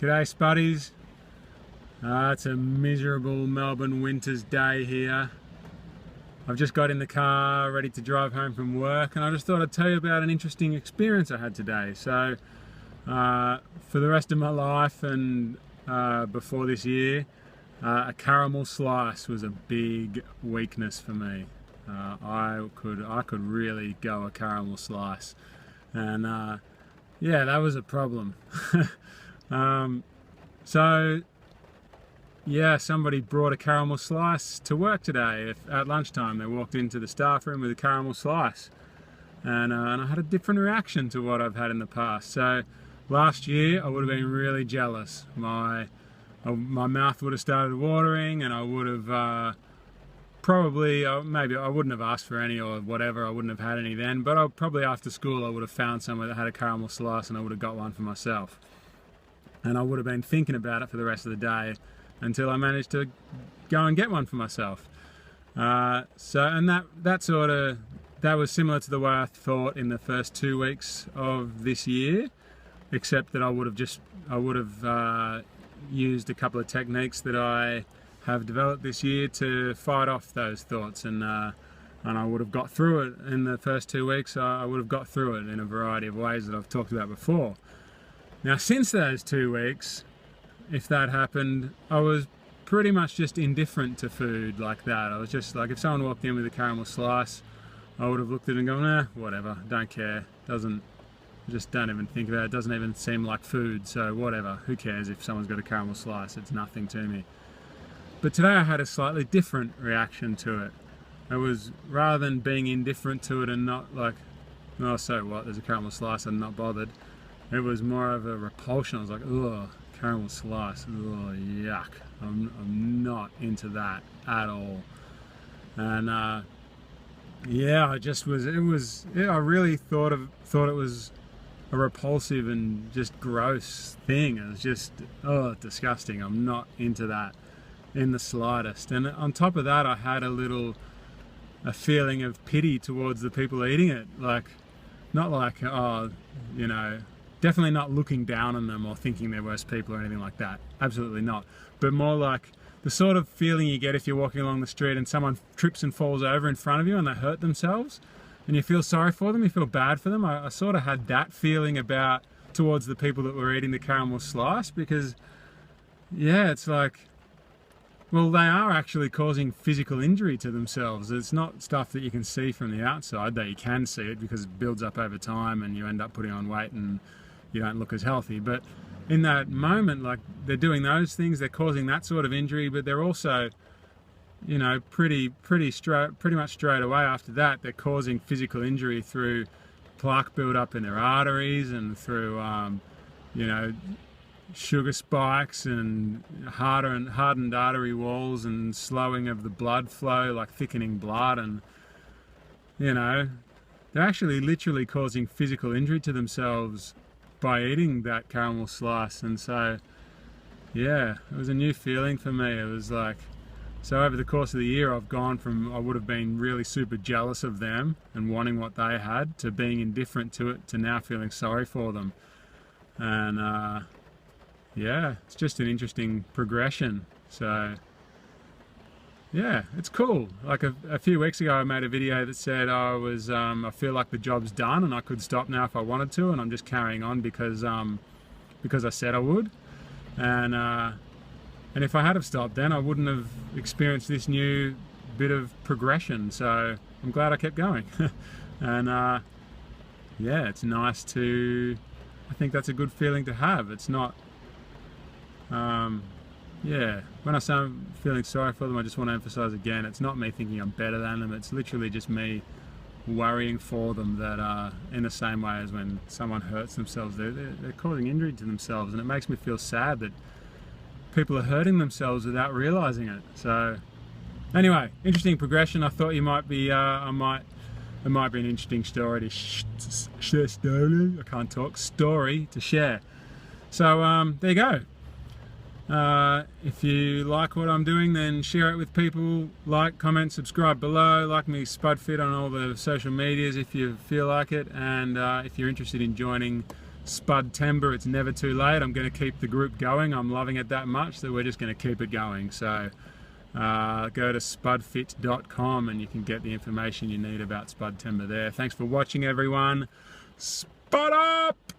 G'day Spuddies. It's a miserable Melbourne winter's day here. I've just got in the car ready to drive home from work, and I just thought I'd tell you about an interesting experience I had today. So for the rest of my life and before this year, a caramel slice was a big weakness for me. I could really go a caramel slice, and yeah, that was a problem. So yeah, somebody brought a caramel slice to work today. At lunchtime they walked into the staff room with a caramel slice, and I had a different reaction to what I've had in the past. So last year I would have been really jealous. My mouth would have started watering, and I would have probably, maybe I wouldn't have asked for any or whatever, I wouldn't have had any then, but probably after school I would have found somewhere that had a caramel slice and I would have got one for myself. And I would have been thinking about it for the rest of the day until I managed to go and get one for myself. And that was similar to the way I thought in the first 2 weeks of this year, except that I would have used a couple of techniques that I have developed this year to fight off those thoughts, and I would have got through it in the first 2 weeks. I would have got through it in a variety of ways that I've talked about before. Now, since those 2 weeks, if that happened, I was pretty much just indifferent to food like that. I was just like, if someone walked in with a caramel slice, I would have looked at it and gone, nah, whatever, don't care, just don't even think about it, doesn't even seem like food, so whatever, who cares if someone's got a caramel slice, it's nothing to me. But today I had a slightly different reaction to it. It was, rather than being indifferent to it and not like, oh, so what, there's a caramel slice, I'm not bothered. It was more of a repulsion. I was like, ugh, caramel slice, ugh, yuck. I'm not into that at all. And yeah, I really thought it was a repulsive and just gross thing. It was just, oh, disgusting. I'm not into that in the slightest. And on top of that, I had a feeling of pity towards the people eating it. Like, not like, oh, you know, definitely not looking down on them or thinking they're worse people or anything like that. Absolutely not. But more like the sort of feeling you get if you're walking along the street and someone trips and falls over in front of you and they hurt themselves, and you feel sorry for them, you feel bad for them. I sort of had that feeling towards the people that were eating the caramel slice, because yeah, it's like, well, they are actually causing physical injury to themselves. It's not stuff that you can see from the outside, though you can see it because it builds up over time and you end up putting on weight and you don't look as healthy. But in that moment, like, they're doing those things, they're causing that sort of injury, but they're also, you know, pretty much straight away after that, they're causing physical injury through plaque build-up in their arteries and through, you know, sugar spikes and hardened artery walls and slowing of the blood flow, like thickening blood. And, you know, they're actually literally causing physical injury to themselves by eating that caramel slice. And so, yeah, it was a new feeling for me. It was like, so over the course of the year, I've gone from, I would have been really super jealous of them and wanting what they had, to being indifferent to it, to now feeling sorry for them. And yeah, it's just an interesting progression. So yeah, it's cool. Like a few weeks ago I made a video that said I feel like the job's done and I could stop now if I wanted to, and I'm just carrying on because I said I would. And if I had have stopped then, I wouldn't have experienced this new bit of progression. So I'm glad I kept going. And yeah, it's nice to, I think that's a good feeling to have. It's not, yeah, when I say I'm feeling sorry for them, I just want to emphasize again, it's not me thinking I'm better than them. It's literally just me worrying for them that in the same way as when someone hurts themselves, they're causing injury to themselves, and it makes me feel sad that people are hurting themselves without realizing it. So anyway, interesting progression. I thought you might be, it might be an interesting story to share. I can't talk. Story to share. So there you go. If you like what I'm doing, then share it with people. Like, comment, subscribe below. Like me, Spud Fit, on all the social medias if you feel like it. And if you're interested in joining Spud timber. It's never too late. I'm going to keep the group going. I'm loving it that much that we're just going to keep it going. So go to spudfit.com and you can get the information you need about spud timber there. Thanks for watching, everyone. Spud up!